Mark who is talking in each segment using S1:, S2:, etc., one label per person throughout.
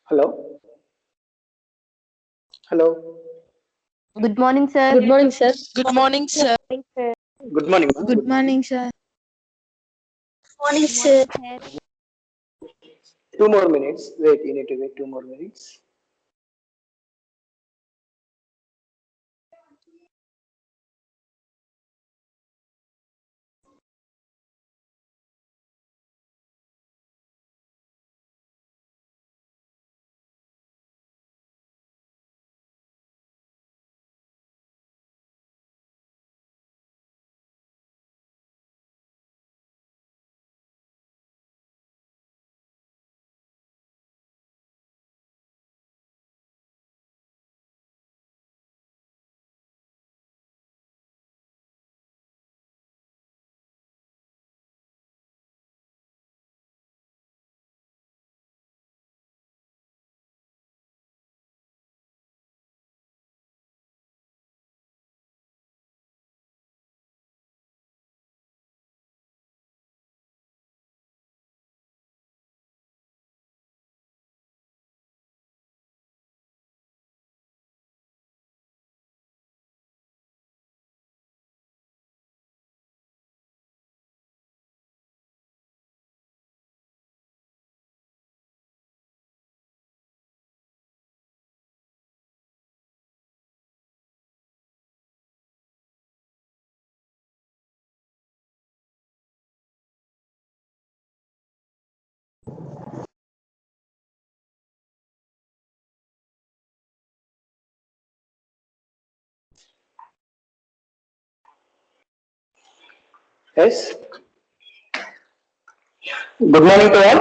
S1: Hello. Hello.
S2: Good morning, sir.
S3: Good morning, sir.
S4: Good morning, sir.
S1: Good morning, ma'am.
S3: Good morning, sir.
S5: Morning,
S2: Good morning,
S5: sir.
S2: sir.
S1: 2 more minutes. Wait, you need to wait 2 more minutes. Yes. Good morning to all.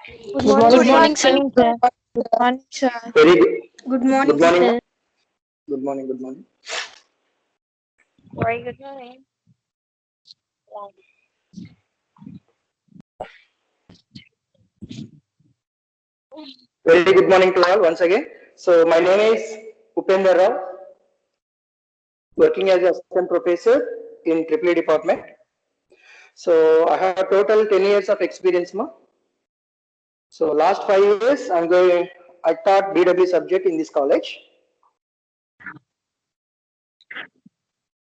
S2: Good
S3: Good
S2: morning,
S4: Good
S3: morning,
S2: sir.
S4: morning,
S3: good
S4: sir.
S3: morning, sir. Good morning, sir.
S1: Very good.
S5: Good morning,
S1: Good morning, ma'am.
S5: sir.
S1: Good morning. Good morning.
S2: Very good morning.
S1: Very good morning to all once again. So my name is Upender Rao, working as a assistant professor in Triple department. So I have total 10 years of experience, ma. So last 5 years I taught BW subject in this college.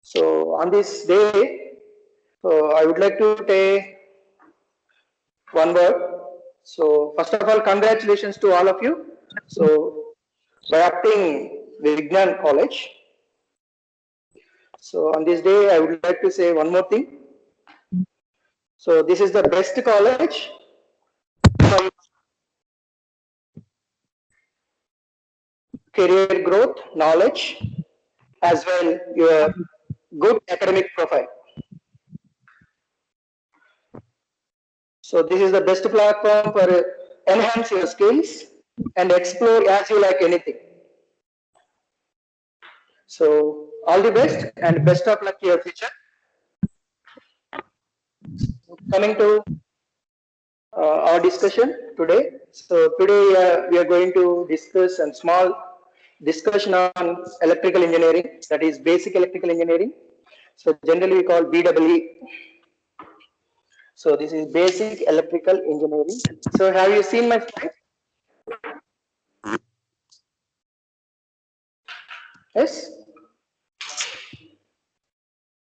S1: So on this day, so I would like to take one word. So first of all, congratulations to all of you. So by opting Vignan College. So on this day, I would like to say one more thing. So this is the best college for career growth, knowledge, as well your good academic profile. So this is the best platform for enhance your skills and explore as you like anything. So all the best and best of luck to your future. Coming to our discussion today. So today we are going to discuss a small discussion on electrical engineering, that is basic electrical engineering. So generally we call BEE. So this is basic electrical engineering. So have you seen my slide? Yes.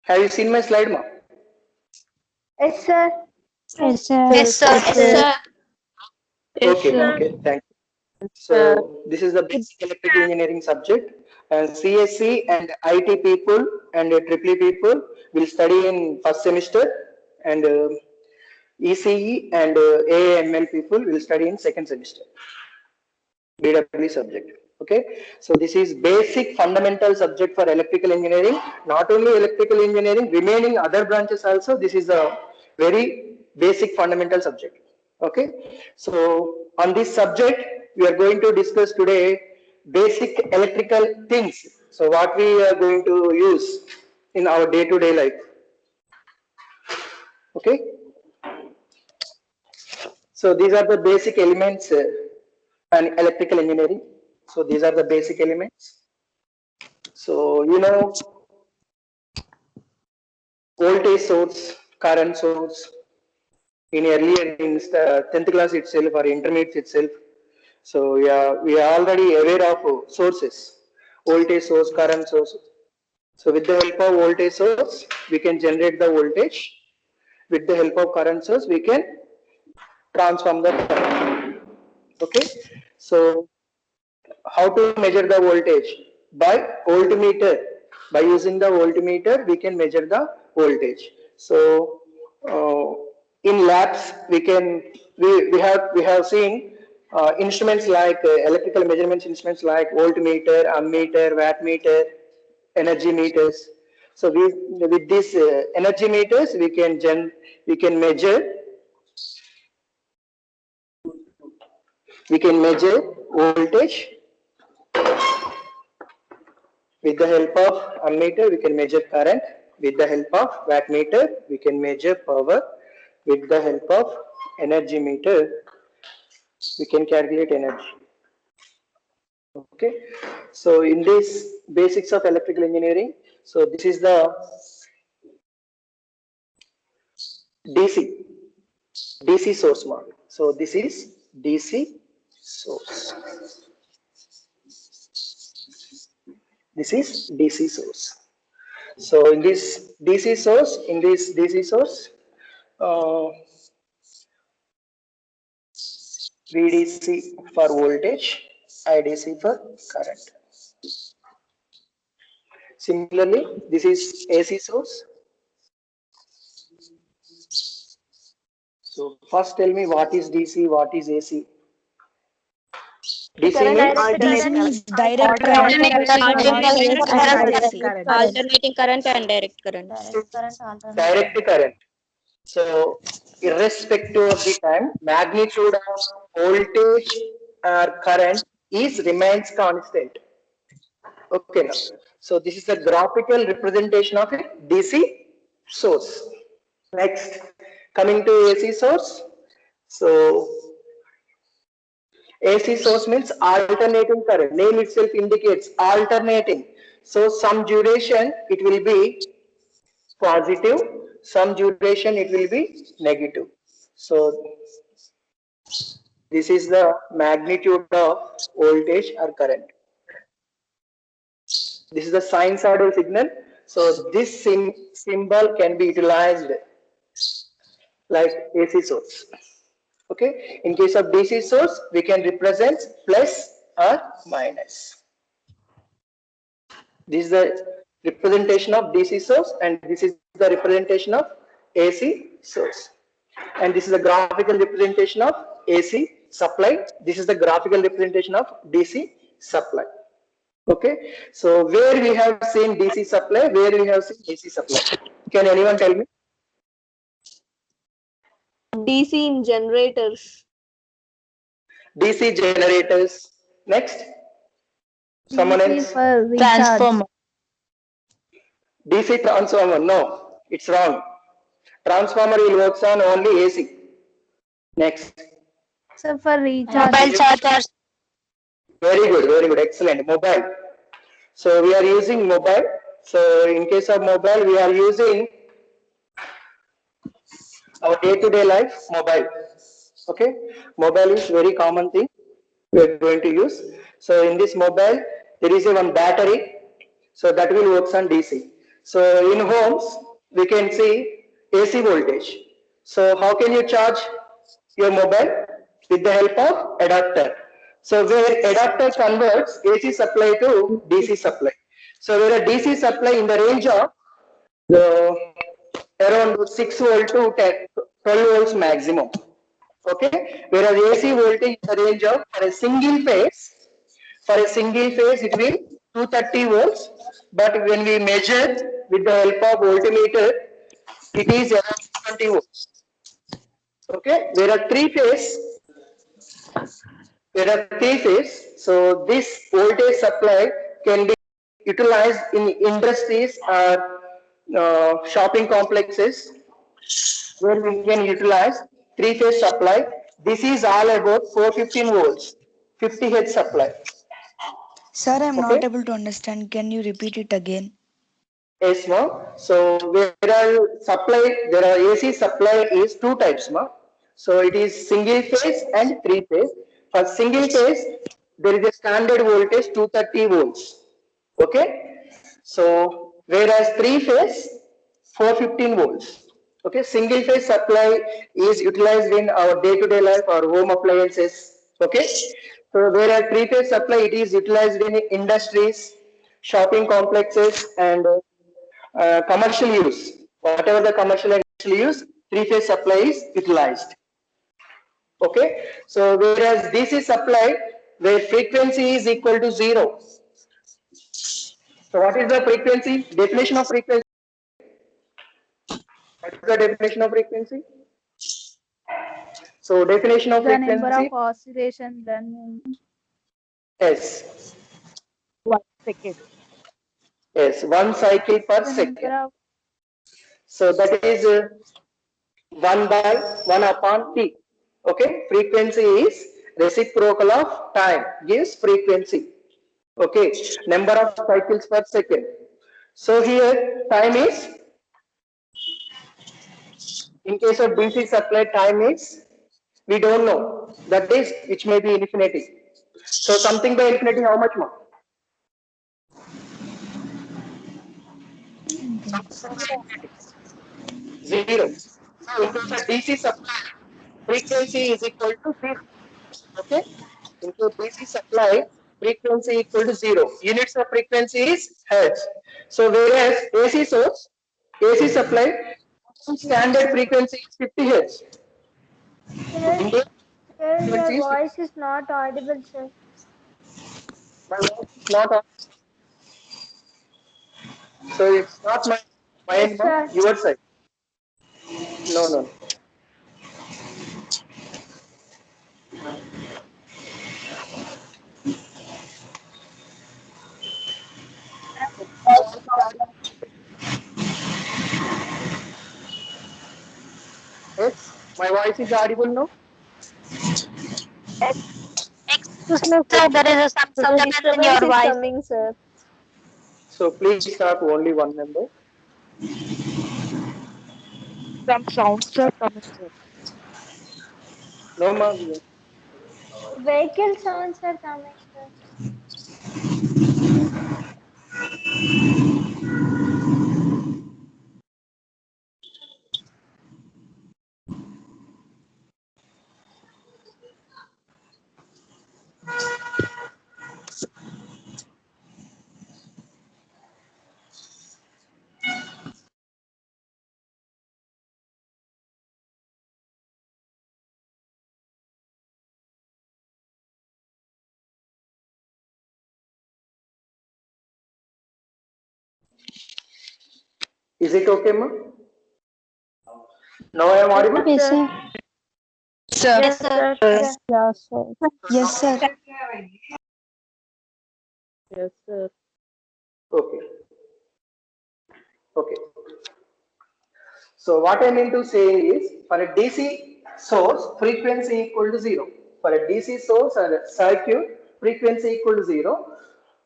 S1: Have you seen my slide, ma?
S2: Yes, sir.
S3: Yes, sir.
S5: Yes, sir.
S4: Yes, sir.
S3: Yes,
S1: Okay,
S3: sir.
S1: okay, thank you. So this is the basic electrical engineering subject, and CSC and IT people and triple people will study in first semester, and ECE and AAML people will study in second semester. BW subject. Okay, so this is basic fundamental subject for electrical engineering. Not only electrical engineering, remaining other branches also. This is a very basic fundamental subject. Okay, so on this subject we are going to discuss today basic electrical things. So what we are going to use in our day-to-day life. Okay, so these are the basic elements and electrical engineering. So these are the basic elements. So voltage source, current source, in earlier in 10th class itself or intermediate itself. So yeah, we are already aware of sources, voltage source, current source. So with the help of voltage source, we can generate the voltage. With the help of current source, we can transform the current. Okay. So how to measure the voltage? By voltmeter. By using the voltmeter, we can measure the voltage. So in labs, we have seen instruments like electrical measurements instruments like voltmeter, ammeter, wattmeter, energy meters. So with these energy meters, we can measure voltage. With the help of ammeter, we can measure current. With the help of wattmeter, we can measure power. With the help of energy meter, we can calculate energy. Okay. So in this basics of electrical engineering, so this is the DC source model. So this is DC source. This is DC source. So in this DC source, VDC for voltage, IDC for current. Similarly, this is AC source. So first tell me what is DC, what is AC. DC means
S3: DC is direct current,
S5: Alternating current and direct current.
S1: direct current. So irrespective of the time, magnitude of voltage or current remains constant. Okay now. So this is the graphical representation of a DC source. Next, coming to AC source. So AC source means alternating current. Name itself indicates alternating. So some duration it will be positive, some duration it will be negative. So this is the magnitude of voltage or current. This is the sinusoidal signal. So this symbol can be utilized like AC source. Okay. In case of DC source, we can represent plus or minus. This is the representation of DC source, and this is the representation of AC source. And this is the graphical representation of AC supply. This is the graphical representation of DC supply. Okay. So where we have seen DC supply, where we have seen AC supply. Can anyone tell me?
S3: DC in generators.
S1: DC generators. Next. Someone else?
S3: Transformer.
S1: DC transformer. No, it's wrong. Transformer will work on only AC. Next.
S2: Sir, for recharge.
S5: Mobile chargers.
S1: Very good, excellent. Mobile. So we are using mobile. So in case of mobile, we are using our day-to-day life mobile. Okay, mobile is very common thing we are going to use. So in this mobile, there is one battery. So that will work on DC. So in homes, we can see AC voltage. So how can you charge your mobile? With the help of adapter. So where adapter converts AC supply to DC supply. So where a DC supply in the range of around 6 volt to 12 volts maximum. Okay, whereas AC voltage in the range of for a single phase it will 230 volts, but when we measure with the help of voltmeter, it is around 20 volts. Okay, there are three phase. So this voltage supply can be utilized in industries or shopping complexes where we can utilize three-phase supply. This is all about 415 volts, 50 Hz supply.
S4: Sir, I'm not able to understand. Can you repeat it again?
S1: Yes, ma'am. So there are AC supply is two types, ma'am. So it is single phase and three phase. For single phase, there is a standard voltage 230 volts. Okay. So whereas three phase 415 volts. Okay. Single phase supply is utilized in our day-to-day life, our home appliances. Okay. So whereas three phase supply it is utilized in industries, shopping complexes, and commercial use. Whatever the commercial and industrial use, three phase supply is utilized. Okay, so whereas DC supply, where frequency is equal to 0. So what is the frequency? Definition of frequency. What is the definition of frequency? So definition of
S2: The number
S1: frequency
S2: of oscillation done
S1: is
S3: 1 second.
S1: yes, 1 cycle per
S2: the
S1: second.
S2: number of
S1: So that is 1 by 1 upon t. Okay, frequency is reciprocal of time, gives frequency. Okay, number of cycles per second. So here time is, in case of DC supply, time is, we don't know. That is, which may be infinity. So something by infinity, how much more? Zero. So in case of DC supply, frequency is equal to 0. Okay. In case of DC supply, frequency equal to 0. Units of frequency is hertz. So whereas AC source, AC supply, standard frequency is 50 hertz. Indian frequency is 50.
S6: Voice is not audible, sir.
S1: My voice is not on. So it's not my
S6: Yes,
S1: end,
S6: sir.
S1: your side. No, no. Yes, my voice is audible now.
S5: Excuse me, sir, there is some
S3: Some
S5: disturbance in
S3: disturbance
S5: your
S3: is
S5: voice.
S3: coming, sir.
S1: So please start only one number.
S3: Some sounds are coming, sir.
S1: No, ma'am.
S6: Vehicle sounds are coming, sir.
S1: Is it okay, ma'am? Now I am audible.
S4: Yes, sir.
S3: Sir.
S5: Yes, sir.
S6: Yes.
S3: Yeah, sir.
S4: Yes, sir.
S3: Yes, sir.
S1: Okay. Okay. So what I mean to say is, for a DC source, frequency equal to 0. For a DC source or a circuit, frequency equal to 0.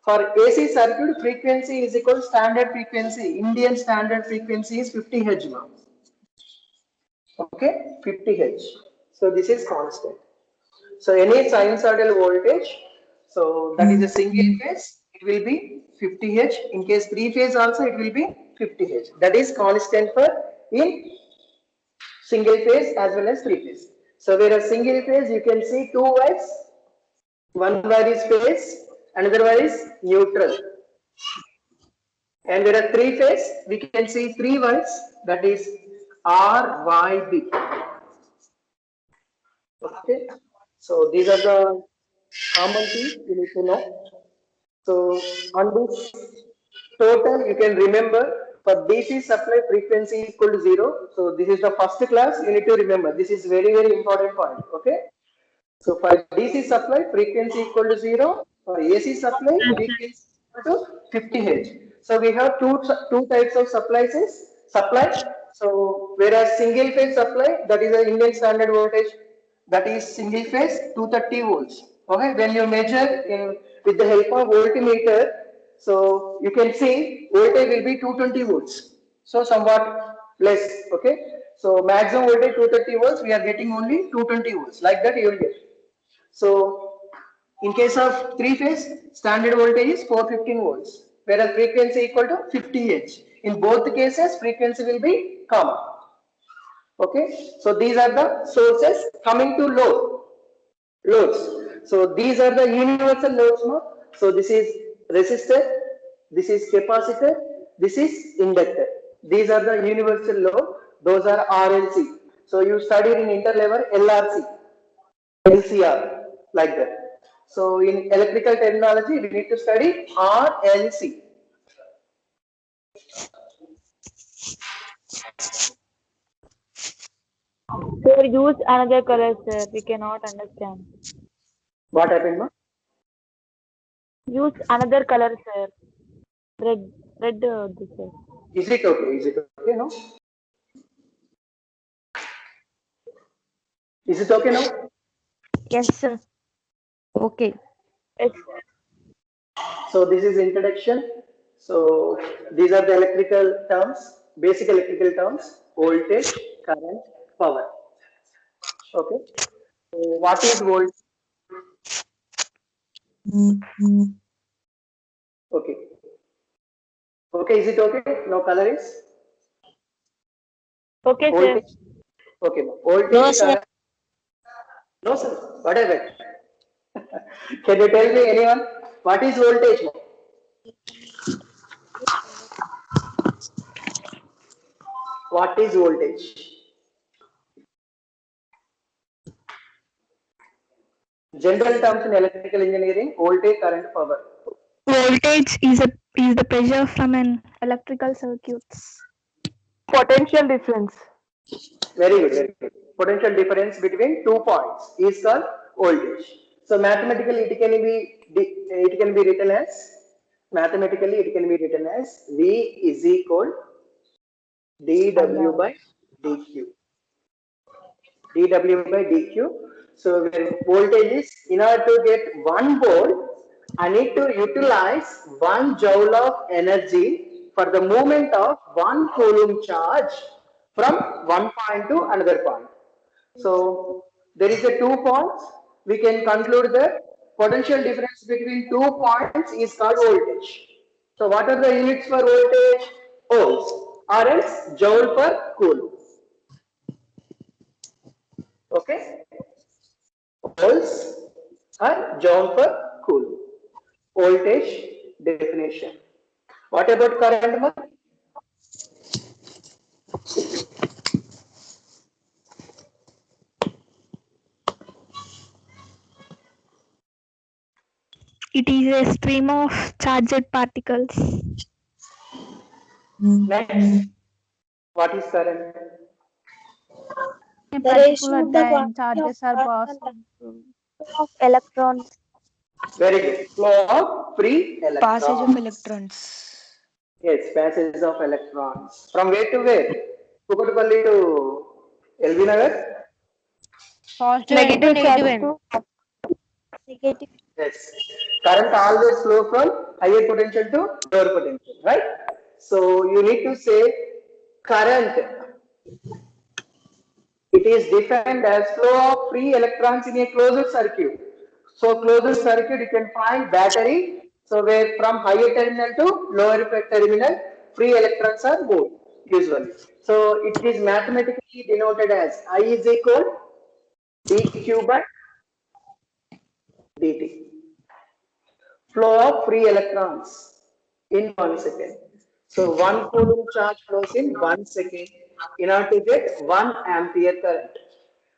S1: For AC circuit, frequency is equal to standard frequency. Indian standard frequency is 50 Hz now. Okay, 50 Hz. So this is constant. So any sinusoidal voltage, so that is a single phase, it will be 50 Hz. In case three phase also, it will be 50 Hz. That is constant for in single phase as well as three phase. So whereas single phase, you can see two wires, one wire is phase, another wire is neutral. And whereas three phase, we can see three wires, that is R, Y, B. Okay, so these are the common things you need to know. So on this total, you can remember for DC supply frequency equal to 0. So this is the first class you need to remember. This is very, very important point. Okay. So for DC supply frequency equal to 0. For AC supply frequency equal to 50 Hz. So we have two types of supplies is supply. So whereas single phase supply, that is the Indian standard voltage, that is single phase 230 volts. Okay, when you measure with the help of voltmeter, so you can see voltage will be 220 volts. So somewhat less. Okay, So maximum voltage 230 volts, we are getting only 220 volts. Like that you will get. So in case of three phase, standard voltage is 415 volts, whereas frequency equal to 50 Hz. In both cases, frequency will be common. Okay, so these are the sources. Coming to loads. So these are the universal loads now. So this is resistor, this is capacitor, this is inductor. These are the universal load. Those are RLC. So you studied in interlevel LRC, LCR, like that. So in electrical terminology, we need to study RLC.
S3: Sir, use another color, sir. We cannot understand.
S1: What happened, ma?
S3: Use another color, sir. Red, this, sir.
S1: Is it okay? Is it okay now? Is it okay now?
S2: Yes, sir. Okay.
S3: Yes,
S1: So this is introduction. So these are the electrical terms, basic electrical terms: voltage, current, power. Okay. So what is voltage? Okay. Okay. Is it okay? No color is
S3: okay, sir.
S1: voltage. Okay. Voltage.
S5: No, sir.
S1: Current. No, sir. What is it? Can you tell me, anyone? What is voltage? What is voltage? General terms in electrical engineering: voltage, current, power.
S2: Voltage is the pressure from an electrical circuits.
S3: Potential difference.
S1: Very good, very good. Potential difference between 2 points is called voltage. So mathematically it can be written as V is equal dW by dQ. dW by dQ. So when voltage is, in order to get 1 volt, I need to utilize 1 joule of energy for the movement of 1 coulomb charge from one point to another point. So there is a 2 points. We can conclude that potential difference between 2 points is called voltage. So what are the units for voltage? Ohms, or else joule per coulomb. Okay, volts or joule per coulomb. Voltage definition. What about current, ma?
S2: It is a stream of charged particles.
S1: Next, what is current?
S2: A
S6: The ratio
S2: particular
S6: of the
S2: time
S6: quantity of
S2: charges are
S6: current
S2: passed
S6: and
S2: through.
S6: of electrons.
S1: Very good. Flow of free
S4: Passage of
S1: electrons.
S4: electrons.
S1: Yes, passage of electrons. From where to where? Kukatupalli to LB Nagar?
S2: Positive
S3: Negative
S2: and
S3: charge
S2: negative.
S3: to
S6: Negative.
S1: Yes. Current always flow from higher potential to lower potential, right? So you need to say current. It is defined as flow of free electrons in a closed circuit. So closed circuit, you can find battery. So where from higher terminal to lower terminal, free electrons are moved usually. So it is mathematically denoted as I is equal dq by dt. Flow of free electrons in 1 second. So 1 coulomb charge flows in 1 second in order to get 1 ampere current.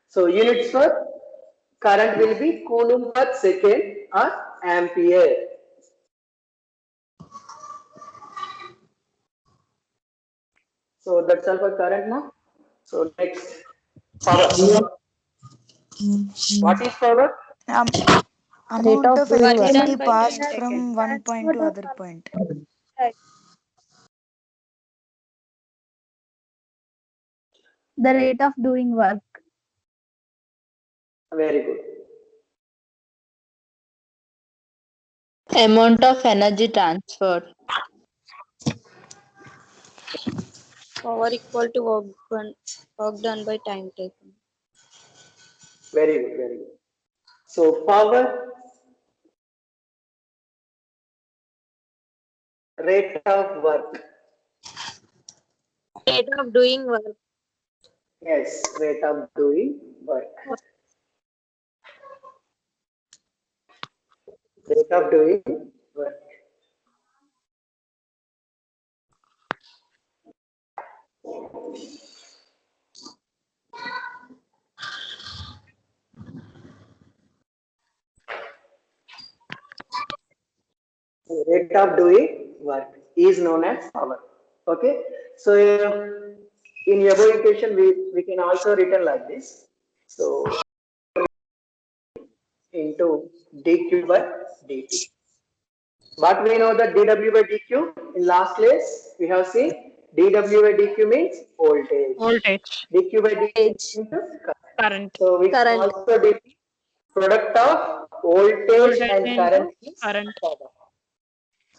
S1: So units for current will be coulomb per second or ampere. So that's all for current now. So next, power. What is power?
S4: Amount of
S3: doing work.
S4: electricity
S2: By
S4: passed
S2: 10
S4: from
S2: seconds.
S4: one point to
S6: Transport of
S4: other point.
S2: The rate of doing work.
S1: Very good.
S7: Amount of energy transferred. Power equal to work done by time taken.
S1: Very good, very good. So power, rate of work.
S5: Rate of doing work.
S1: Yes, rate of doing work. Rate of doing work. Rate of doing work is known as power. Okay, so in above equation we can also written like this. So into dq by dt. What we know that dw by dq in last class we have seen dw by dq means voltage.
S5: Voltage.
S1: dq by dt into current.
S5: Current.
S1: So we can
S7: Current.
S1: also define product of voltage
S5: Voltage
S1: and
S5: into
S1: current is
S5: current.
S1: power.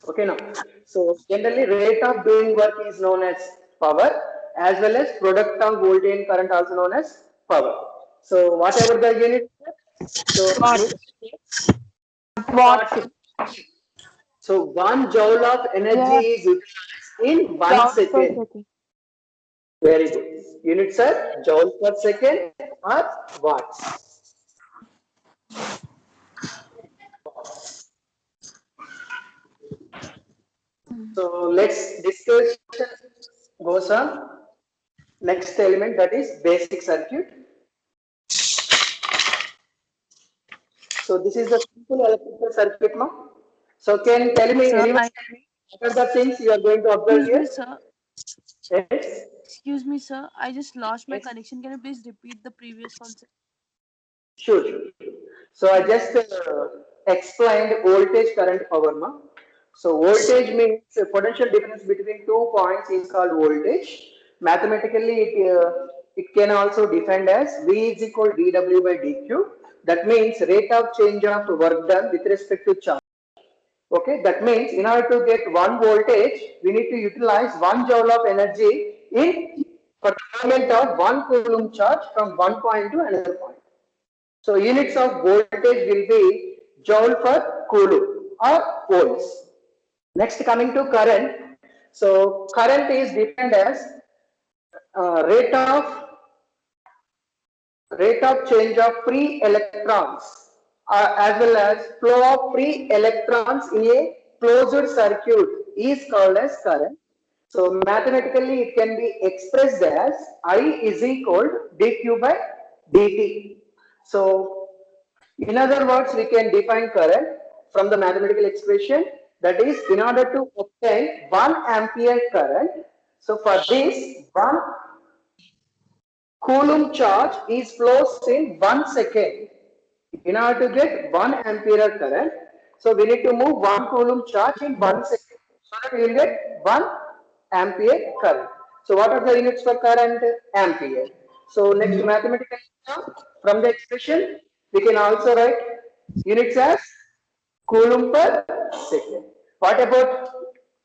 S1: Okay, now, so generally rate of doing work is known as power as well as product of voltage and current also known as power. So whatever the unit, so watt. So 1 joule of energy is utilized in 1 second. Very good. Units are joule per second or watts. So let's discuss goes on next element, that is basic circuit. So this is the simple electrical circuit now. So can tell me,
S8: Sir,
S1: anyone tell me what are the things you are going to observe here?
S8: sir.
S1: Yes.
S8: Excuse me, sir. I just lost my
S1: Yes.
S8: connection. Can you please repeat the previous one, sir?
S1: Sure, sure. So I just explained voltage, current, power now. So voltage means a potential difference between 2 points is called voltage. Mathematically, it can also defined as V is equal to dW by dQ. That means rate of change of work done with respect to charge. Okay, that means in order to get 1 voltage, we need to utilize 1 joule of energy in for the movement of 1 coulomb charge from one point to another point. So units of voltage will be joule per coulomb or volts. Next, coming to current. So current is defined as rate of change of free electrons as well as flow of free electrons in a closed circuit is called as current. So mathematically it can be expressed as I is equal to dq by dt. So in other words, we can define current from the mathematical expression, that is in order to obtain 1 ampere current. So for this 1 coulomb charge is flows in 1 second. In order to get 1 ampere current, so we need to move 1 coulomb charge in 1 second. So that we will get 1 ampere current. So what are the units for current? Ampere. So next mathematical from the expression we can also write units as coulomb per second. What about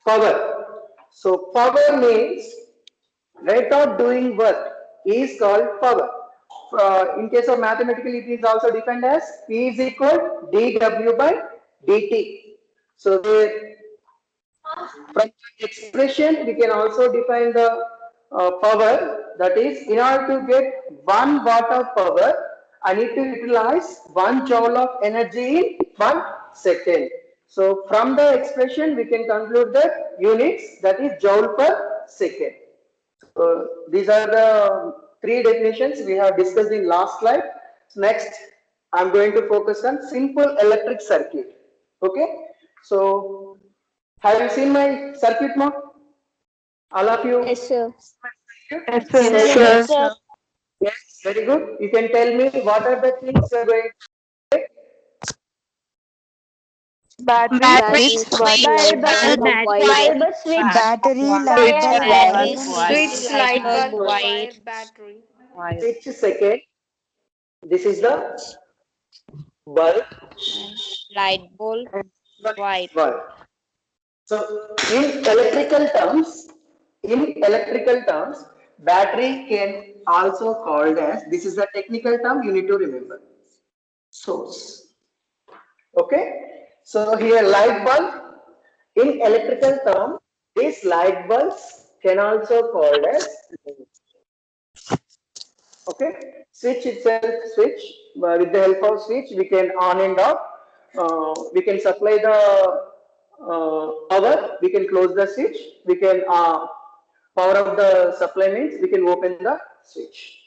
S1: power? So power means rate of doing work is called power. In case of mathematical, it is also defined as P is equal to dW by dt. So from the expression, we can also define the power, that is, in order to get 1 watt of power, I need to utilize 1 joule of energy in 1 second. So from the expression, we can conclude that units, that is joule per second. So these are the 3 definitions we have discussed in last slide. Next, I'm going to focus on simple electric circuit. Okay. So have you seen my circuit now? All of you?
S7: Yes, sir.
S2: Yes,
S8: Yes,
S2: sir.
S8: sir.
S1: Yes, very good. You can tell me what are the things you are going to say?
S2: Battery,
S3: Bulb,
S5: Battery.
S3: bulb, switch,
S4: Battery, light
S3: wire,
S4: bulb,
S7: Battery,
S4: wire.
S7: switch, light bulb,
S5: Wire.
S1: Switch second. This is the bulb
S7: light bulb,
S1: and
S7: wire.
S1: bulb. So in electrical terms, In electrical terms, battery can also called as, this is a technical term you need to remember, source. Okay, so here light bulb, in electrical term, these light bulbs can also called as load. Okay, switch itself, switch, with the help of switch we can on and off, we can supply the power, we can close the switch, we can power of the supply means we can open the switch.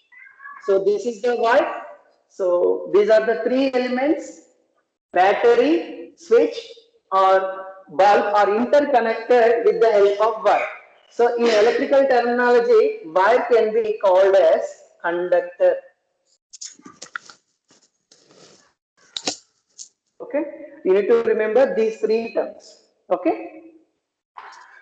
S1: So this is the wire. So these are the three elements, battery, switch or bulb are interconnected with the help of wire. So in electrical terminology, wire can be called as conductor. Okay, you need to remember these three terms. Okay.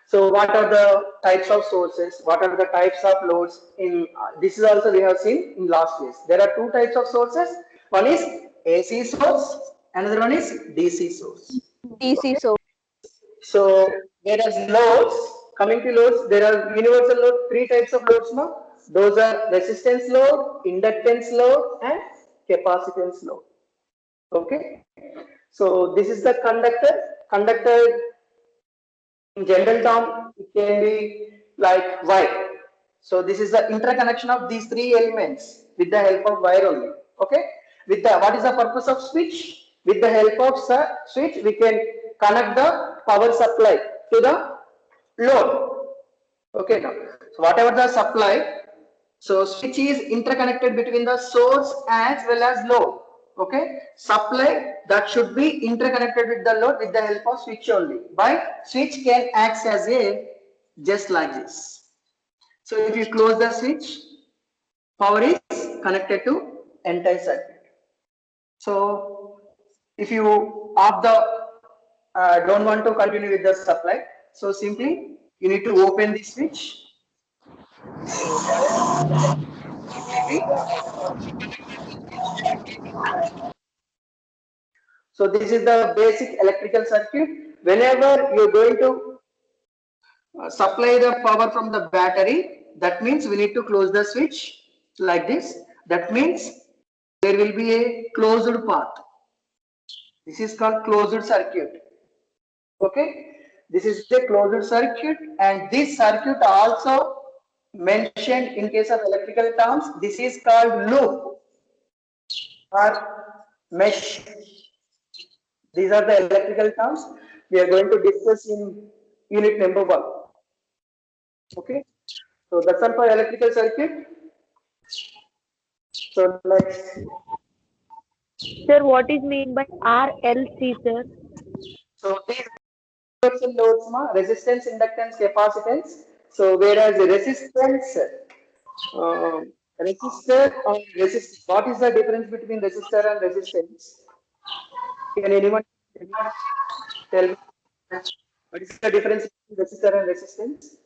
S1: So what are the types of sources? What are the types of loads? In this is also we have seen in last case. There are two types of sources. One is AC source, another one is DC source.
S6: DC source.
S1: So whereas loads, coming to loads, there are universal load, three types of loads now. Those are resistance load, inductance load, and capacitance load. Okay. So this is the conductor. Conductor in general term, it can be like wire. So this is the interconnection of these three elements with the help of wire only. Okay. With the, what is the purpose of switch? With the help of switch, we can connect the power supply to the load. Okay. Now, so whatever the supply, so switch is interconnected between the source as well as load. Okay, supply that should be interconnected with the load with the help of switch only. By switch can act as a just like this. So if you close the switch, power is connected to entire circuit. So if you off the don't want to continue with the supply, so simply you need to open the switch. So this is the basic electrical circuit. Whenever you're going to supply the power from the battery, that means we need to close the switch like this. That means there will be a closed path. This is called closed circuit. Okay, this is the closed circuit, and this circuit also mentioned in case of electrical terms. This is called loop or mesh. These are the electrical terms we are going to discuss in unit number 1. Okay, so that's all for electrical circuit. So next.
S3: Sir, what is mean by RLC, sir?
S1: So these universal loads, resistance, inductance, capacitance. So whereas resistance, resistor or resistance, what is the difference between resistor and resistance? Can anyone tell me what is the difference between resistor and resistance?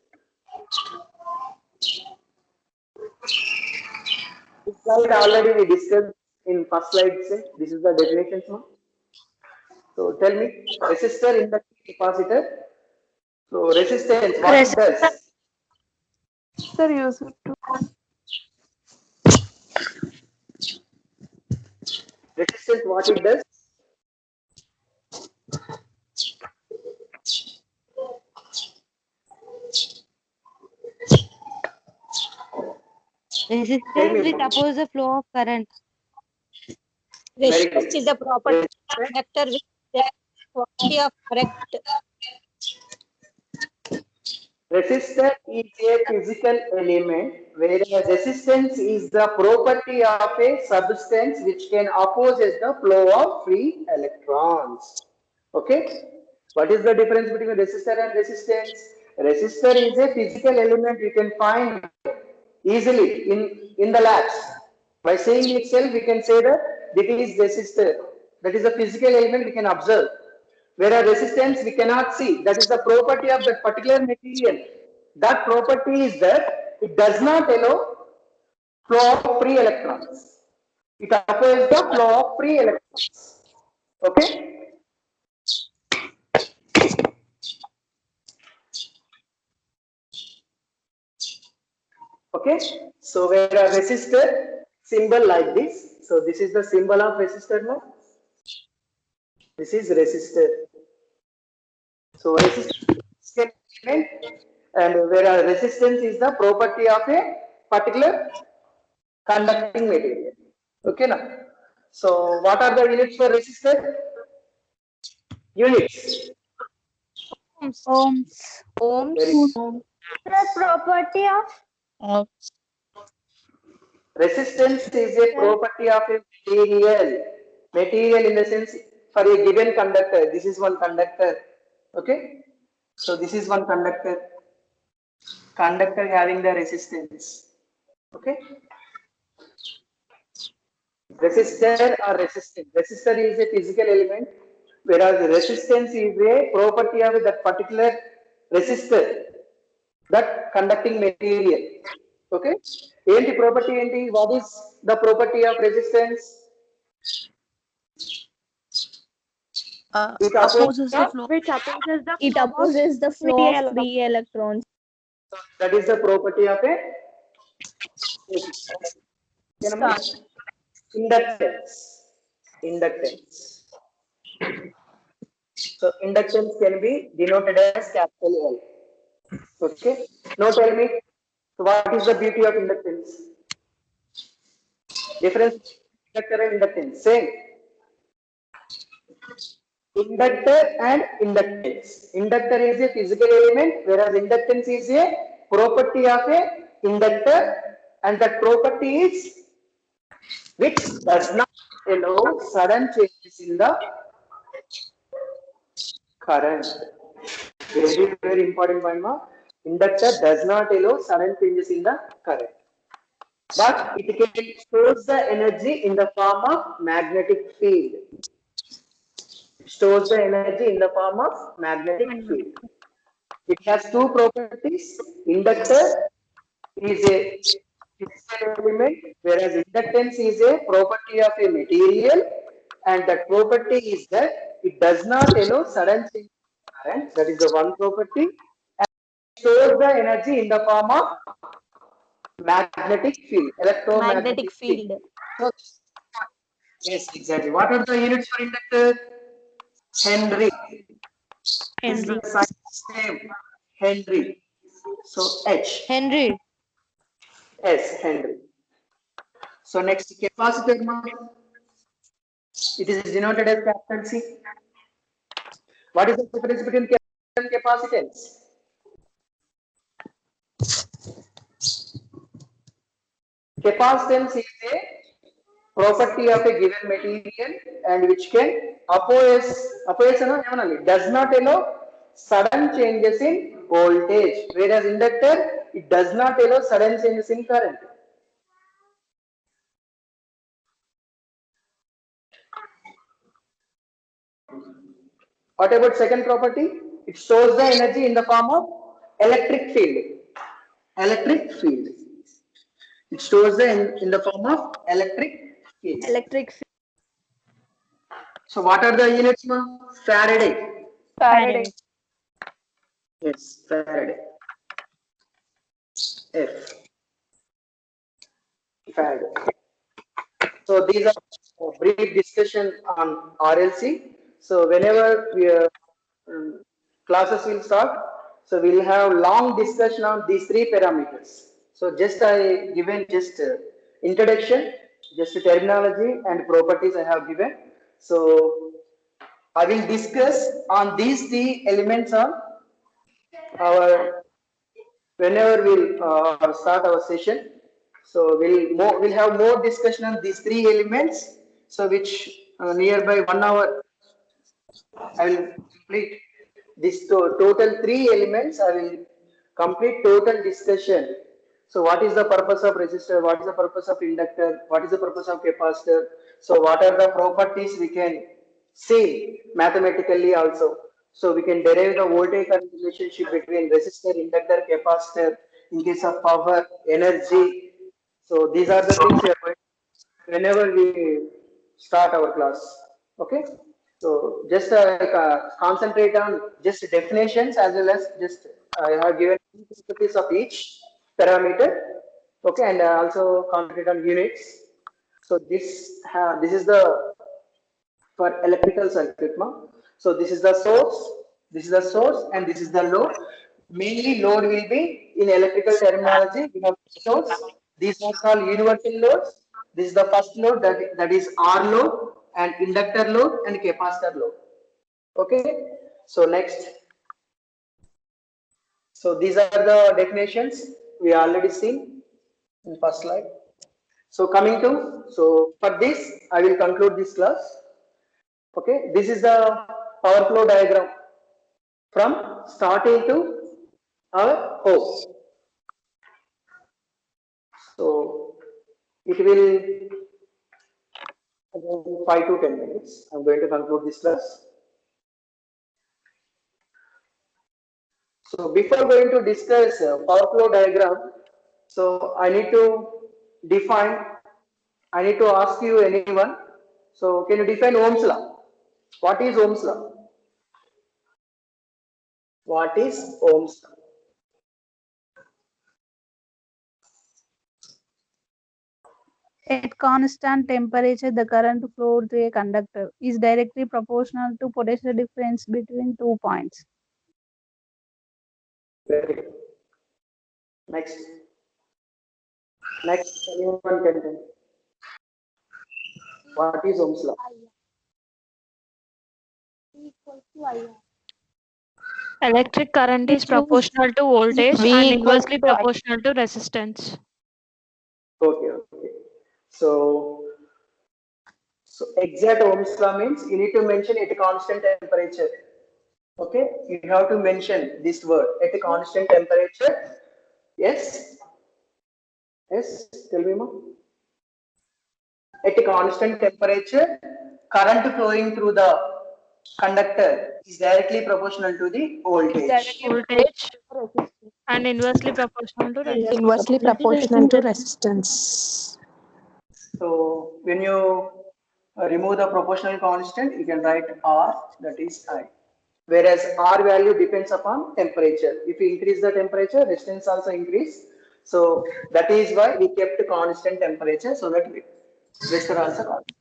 S1: This slide already we discussed in first slide. This is the definition. So tell me, resistor, inductor, capacitor. So resistance, what it does?
S8: Sir, use it to.
S1: Resistance, what it does?
S7: Resistance which opposes the flow of current.
S1: Resistance
S5: is the property of conductor with the quality of correct.
S1: Resistor is a physical element, whereas resistance is the property of a substance which can oppose the flow of free electrons. Okay, what is the difference between resistor and resistance? Resistor is a physical element you can find easily in the labs. By seeing itself, we can say that it is resistor. That is a physical element we can observe. Whereas resistance we cannot see. That is the property of that particular material. That property is that it does not allow flow of free electrons. It opposes the flow of free electrons. Okay. Okay, so where a resistor symbol like this. So this is the symbol of resistor now. This is resistor. So resistance is an element, and where a resistance is the property of a particular conducting material. Okay now. So what are the units for resistor? Units.
S2: Ohms.
S1: Very
S3: Sir, property of
S1: resistance is a property of a material. Material in the sense for a given conductor. This is one conductor. Okay. So this is one conductor. Conductor having the resistance. Okay. Resistor or resistant. Resistor is a physical element, whereas resistance is a property of that particular resistor, that conducting material. Okay. Enti property enti? What is the property of resistance? It
S4: Opposes the flow.
S3: which opposes the
S5: It
S3: flow of
S5: opposes the flow
S3: free
S5: of
S3: electrons.
S5: free electrons.
S1: That is the property of a inductance. Inductance. So inductance can be denoted as capital L. Okay. Now tell me, so what is the beauty of inductance? Difference inductor and inductance. Same. Inductor and inductance. Inductor is a physical element, whereas inductance is a property of a inductor, and that property is which does not allow sudden changes in the current. Very, very important point, ma. Inductor does not allow sudden changes in the current, but it can stores the energy in the form of magnetic field. Stores the energy in the form of magnetic field. It has two properties. Inductor is a physical element, whereas inductance is a property of a material, and that property is that it does not allow sudden change in current. That is the one property. And stores the energy in the form of magnetic field, electromagnetic
S5: Magnetic field.
S1: So, yes, exactly. What are the units for inductor? Henry. This is the science name. Henry. So H.
S7: Henry.
S1: S. Henry. So next capacitor. It is denoted as capital C. What is the difference between capacitance and capacitance? Capacitance is a property of a given material and which can does not allow sudden changes in voltage, whereas inductor it does not allow sudden changes in current. What about second property? It stores the energy in the form of electric field. Electric field. It stores in the form of electric field.
S5: Electric field.
S1: So what are the units, ma'am? Faraday.
S8: Faraday.
S1: Yes, Faraday. F. Faraday. So these are a brief discussion on RLC. So whenever classes will start, so we'll have long discussion on these three parameters. So just I given just introduction, just terminology and properties I have given. So I will discuss on these three elements on our whenever we'll start our session. So we'll have more discussion on these three elements. So which nearby 1 hour I will complete this total three elements. I will complete total discussion. So what is the purpose of resistor? What is the purpose of inductor? What is the purpose of capacitor? So what are the properties we can see mathematically also? So we can derive the voltage current relationship between resistor, inductor, capacitor in case of power, energy. So these are the things we are going whenever we start our class. Okay. So just concentrate on just definitions as well as just I have given properties of each parameter. Okay, and also concentrate on units. So this is the for electrical circuit. So this is the source, and this is the load. Mainly load will be in electrical terminology. We have source. These are called universal loads. This is the first load that is R load and inductor load and capacitor load. Okay. So next. So these are the definitions we already seen in first slide. So coming to, so for this, I will conclude this class. Okay, this is the power flow diagram from starting to our home. So it will about 5 to 10 minutes. I'm going to conclude this class. So before going to discuss power flow diagram, so I need to ask you anyone. So can you define Ohm's law? What is Ohm's law? What is Ohm's law?
S9: At constant temperature, the current flowed through a conductor is directly proportional to potential difference between 2 points.
S1: Very good. Next. Next, anyone can tell. What is Ohm's law?
S10: Electric current is proportional to voltage and inversely proportional to resistance.
S1: Okay. So exact Ohm's law means you need to mention at a constant temperature. Okay, you have to mention this word at a constant temperature. Yes. Yes. Tell me more. At a constant temperature, current flowing through the conductor is directly proportional to the voltage.
S10: Voltage and inversely proportional to resistance.
S5: Inversely proportional to resistance.
S1: So when you remove the proportional constant, you can write R, that is I. Whereas R value depends upon temperature. If you increase the temperature, resistance also increase. So that is why we kept constant temperature, so that resistor also constant.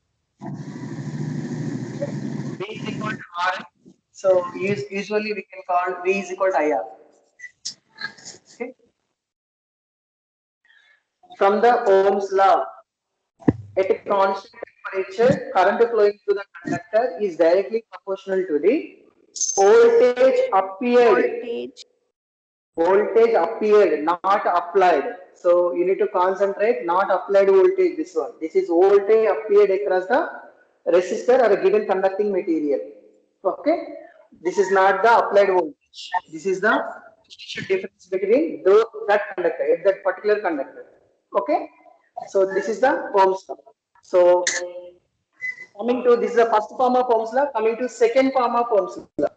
S1: V is equal to R. So usually we can call V is equal to IR. Okay. From the Ohm's law, at a constant temperature, current flowing through the conductor is directly proportional to the voltage appeared. Voltage appeared, not applied. So you need to concentrate, not applied voltage, this one. This is voltage appeared across the resistor or a given conducting material. Okay. This is not the applied voltage. This is the difference between that conductor, at that particular conductor. Okay. So this is the Ohm's law. So coming to, this is the first form of Ohm's law. Coming to second form of Ohm's law.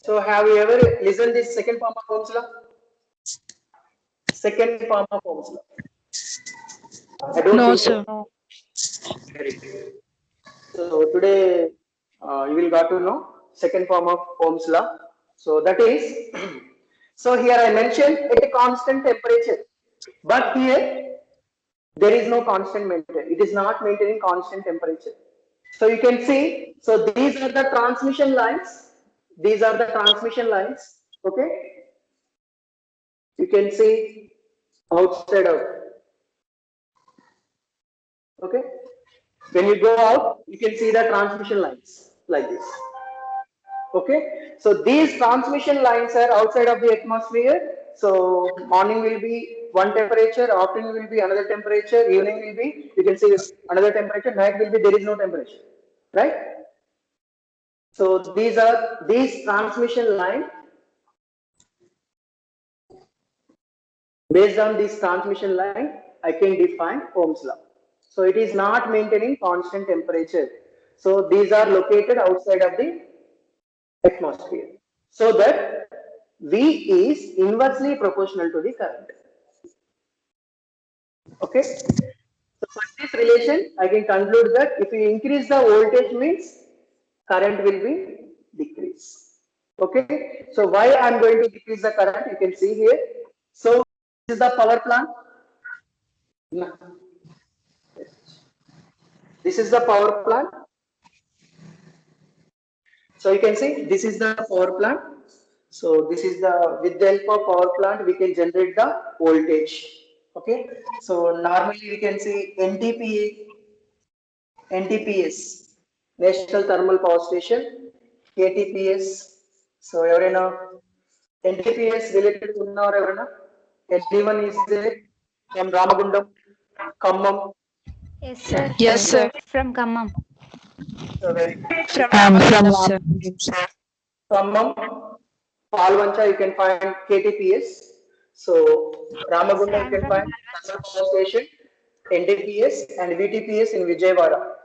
S1: So have you ever listened this second form of Ohm's law? Second form of Ohm's law. I don't
S10: No,
S1: think
S10: sir.
S1: so. Very good. So today you will got to know second form of Ohm's law. So that is, so here I mentioned at a constant temperature, but here there is no constant maintained. It is not maintaining constant temperature. So you can see, so these are the transmission lines. These are the transmission lines. Okay. You can see outside of. Okay. When you go out, you can see the transmission lines like this. Okay. So these transmission lines are outside of the atmosphere. So morning will be one temperature, afternoon will be another temperature, evening will be, you can see another temperature, night will be, there is no temperature, right? So these transmission line, based on this transmission line, I can define Ohm's law. So it is not maintaining constant temperature. So these are located outside of the atmosphere. So that V is inversely proportional to the current. Okay. So for this relation, I can conclude that if you increase the voltage means current will be decrease. Okay. So why I am going to decrease the current? You can see here. So this is the power plant. No. This is the power plant. So you can see this is the power plant. So this is the, with the help of power plant, we can generate the voltage. Okay. So normally we can see NTPS, National Thermal Power Station, KTPS. So everyone NTPS related to everyone. Anyone is there from Ramagundam, Khammam?
S10: Yes, sir.
S5: Yes, sir.
S10: From Khammam.
S1: So very good.
S5: From Ramagundam, sir.
S1: Khammam, Palvancha, you can find KTPS. So Ramagunda, you can find Thermal Power Station, NTPS and VTPS in Vijayawada.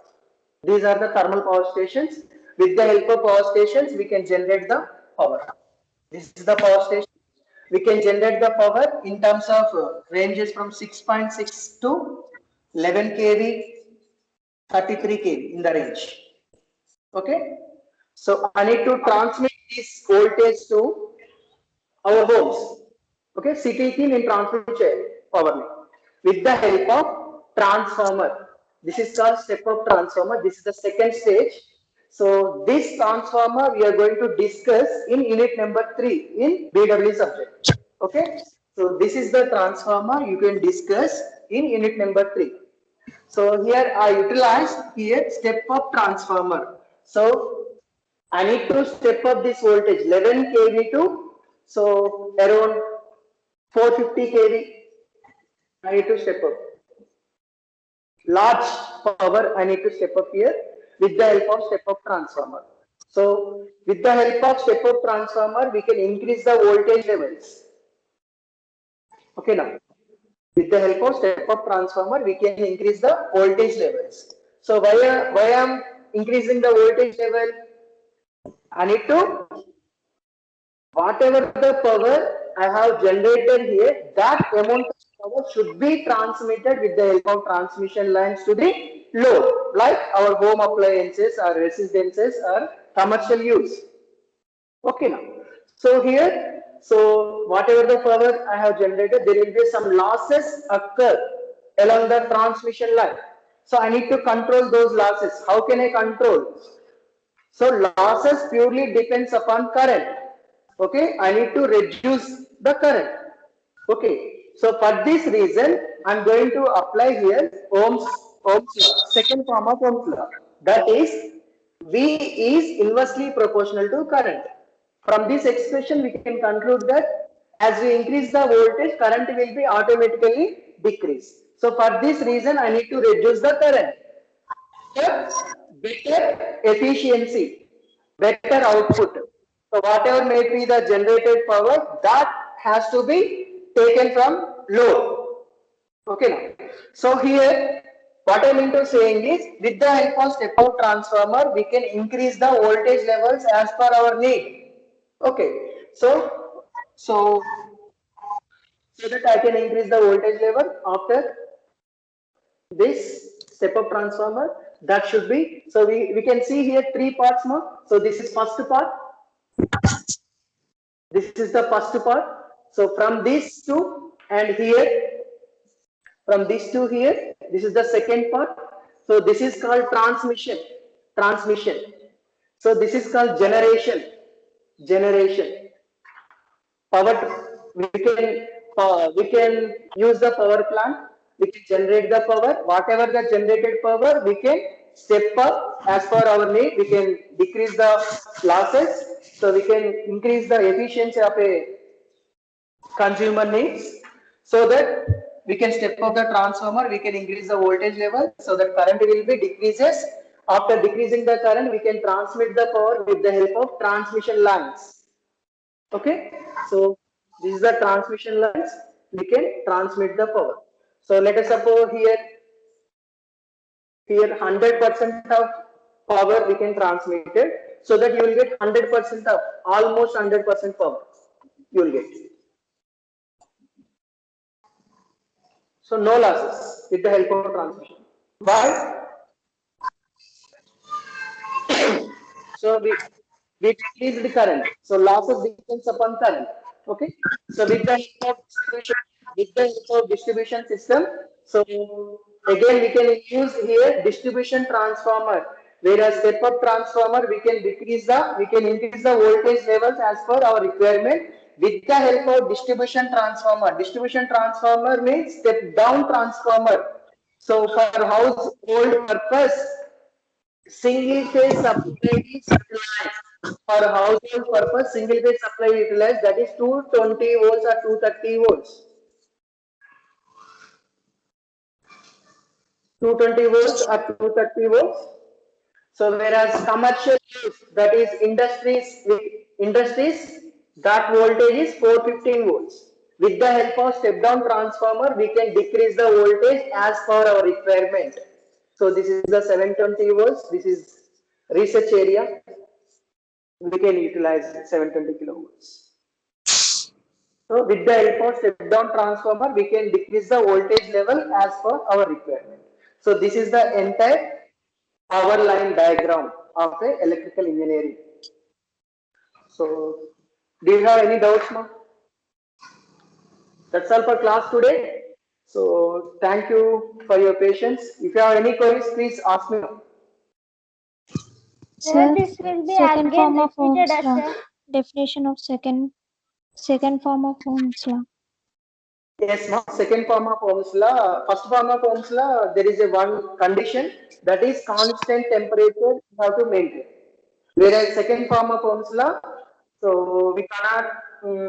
S1: These are the thermal power stations. With the help of power stations, we can generate the power. This is the power station. We can generate the power in terms of ranges from 6.6 to 11 kV, 33 kV in the range. Okay. So I need to transmit this voltage to our homes. Okay, city in transmit power with the help of transformer. This is called step-up transformer. This is the second stage. So this transformer we are going to discuss in unit number 3 in BW subject. Okay, so this is the transformer you can discuss in unit number 3. So here I utilized here step-up transformer. So I need to step up this voltage 11 kV to, so around 450 kV. I need to step up. Large power I need to step up here with the help of step up transformer. So with the help of step up transformer, we can increase the voltage levels. Okay, now with the help of step up transformer, we can increase the voltage levels. So why I am increasing the voltage level? I need to, whatever the power I have generated here, that amount of power should be transmitted with the help of transmission lines to the load, like our home appliances, our residences, or commercial use. Okay, now. So here, so whatever the power I have generated, there will be some losses occur along the transmission line. So I need to control those losses. How can I control? So losses purely depends upon current. Okay, I need to reduce the current. Okay, so for this reason, I'm going to apply here Ohm's law, second form of Ohm's law. That is, V is inversely proportional to current. From this expression, we can conclude that as we increase the voltage, current will be automatically decreased. So for this reason, I need to reduce the current. Better efficiency, better output. So whatever may be the generated power, that has to be taken from load. Okay now. So here, what I mean to saying is, with the help of step-out transformer, we can increase the voltage levels as per our need. Okay. So that I can increase the voltage level after this step-up transformer. That should be, so we can see here 3 parts now. So this is first part. This is the first part. So from these two and here, from these two here, this is the second part. So this is called transmission. So this is called generation. Power, we can use the power plant. We can generate the power. Whatever the generated power, we can step up as per our need. We can decrease the losses. So we can increase the efficiency of a consumer needs, so that we can step up the transformer. We can increase the voltage level, so that current will be decreases. After decreasing the current, we can transmit the power with the help of transmission lines. Okay, so this is the transmission lines. We can transmit the power. So let us suppose here 100% of power we can transmit it, so that you will get 100% of, almost 100% power you will get. So no losses with the help of transmission. Why? So we decrease the current. So losses depends upon current. Okay. So with the help of distribution system, So again, we can use here distribution transformer. Whereas step-up transformer, we can increase the voltage levels as per our requirement with the help of distribution transformer. Distribution transformer means step-down transformer. So for household purpose, single phase supply is utilized. For household purpose, single phase supply utilized, that is 220 volts or 230 volts. 220 volts or 230 volts. So whereas commercial use, that is industries, that voltage is 415 volts. With the help of step down transformer, we can decrease the voltage as per our requirement. So this is the 720 volts. This is research area. We can utilize 720 kilovolts. So with the help of step down transformer, we can decrease the voltage level as per our requirement. So this is the entire power line diagram of a electrical engineering. So do you have any doubts, ma? That's all for class today. So thank you for your patience. If you have any queries, please ask me.
S6: Sir, this will be
S2: second
S6: again
S2: form of
S6: repeated
S2: Ohm's
S6: as
S2: law.
S6: a
S2: Definition of second form of Ohm's law.
S1: Yes, ma'am. Second form of Ohm's law. First form of Ohm's law, there is a one condition, that is constant temperature you have to maintain. Whereas second form of Ohm's law, so we cannot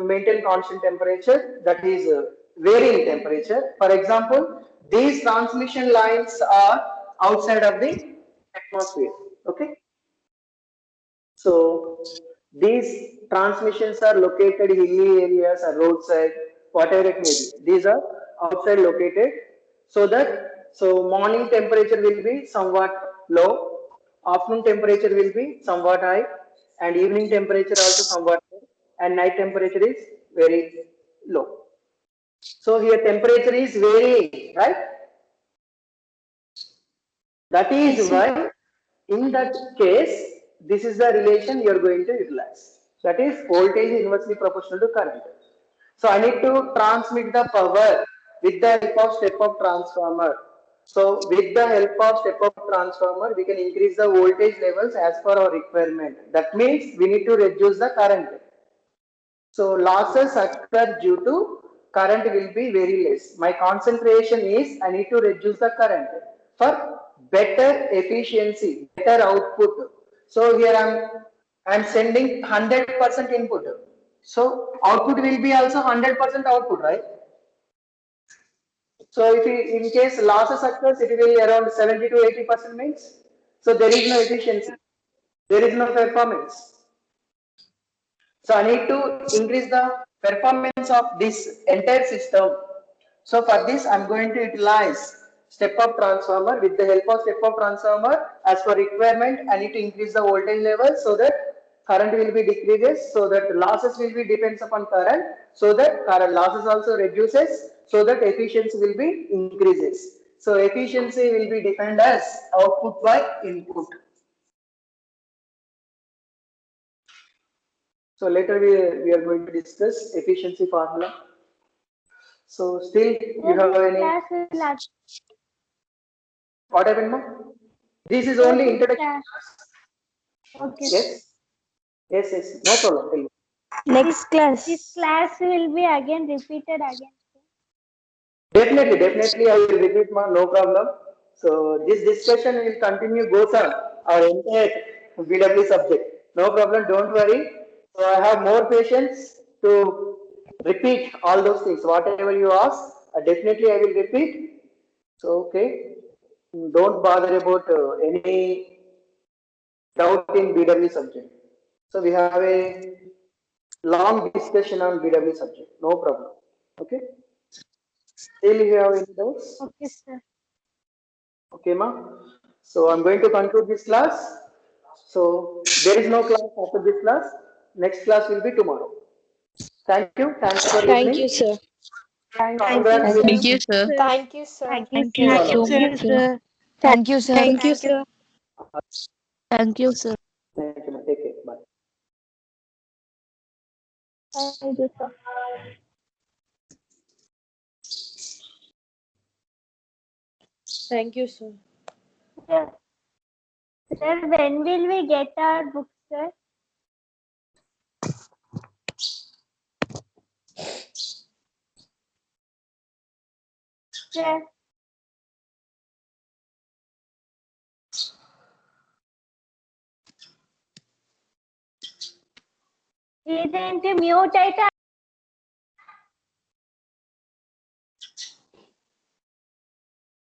S1: maintain constant temperature, that is varying temperature. For example, these transmission lines are outside of the atmosphere. Okay. So these transmissions are located in hilly areas or roadside, whatever it may be. These are outside located, so morning temperature will be somewhat low, afternoon temperature will be somewhat high, and evening temperature also somewhat high, and night temperature is very low. So here temperature is varying, right? That is why in that case, this is the relation you are going to utilize. That is voltage is inversely proportional to current. So I need to transmit the power with the help of step-up transformer. So with the help of step-up transformer, we can increase the voltage levels as per our requirement. That means we need to reduce the current. So losses occur due to current will be very less. My concentration is I need to reduce the current for better efficiency, better output. So here I'm sending 100% input. So output will be also 100% output, right? So if in case losses occurs, it will be around 70 to 80% means. So there is no efficiency. There is no performance. So I need to increase the performance of this entire system. So for this, I'm going to utilize step-up transformer. With the help of step-up transformer, as per requirement, I need to increase the voltage level so that current will be decreases, so that losses will be depends upon current, so that current losses also reduces, so that efficiency will be increases. So efficiency will be defined as output by input. So later we are going to discuss efficiency formula. So still you have any? What happened, ma? This is only introduction class.
S6: Okay.
S1: Yes. Yes. No problem. Tell me.
S2: Next class.
S6: This class will be again repeated again.
S1: Definitely I will repeat, ma. No problem. So this discussion will continue, goes on our entire BW subject. No problem. Don't worry. So I have more patience to repeat all those things. Whatever you ask, definitely I will repeat. So okay, don't bother about any doubt in BW subject. So we have a long discussion on BW subject. No problem. Okay. Still you have any doubts?
S6: Okay, sir.
S1: Okay, ma. So I'm going to conclude this class. So there is no class after this class. Next class will be tomorrow. Thank you. Thanks for listening.
S7: Thank you, sir.
S1: Congratulations.
S10: Thank you, sir.
S6: Thank you, sir.
S2: Thank you,
S10: Thank you,
S2: sir.
S4: Thank you, sir.
S7: Thank you, sir.
S10: Thank you, sir.
S1: Thank you, ma. Take care. Bye.
S6: Thank you, sir.
S7: Thank you, sir.
S6: Sir, sir, when will we get our books, sir? Sir. ఇదేంటి mute అయితే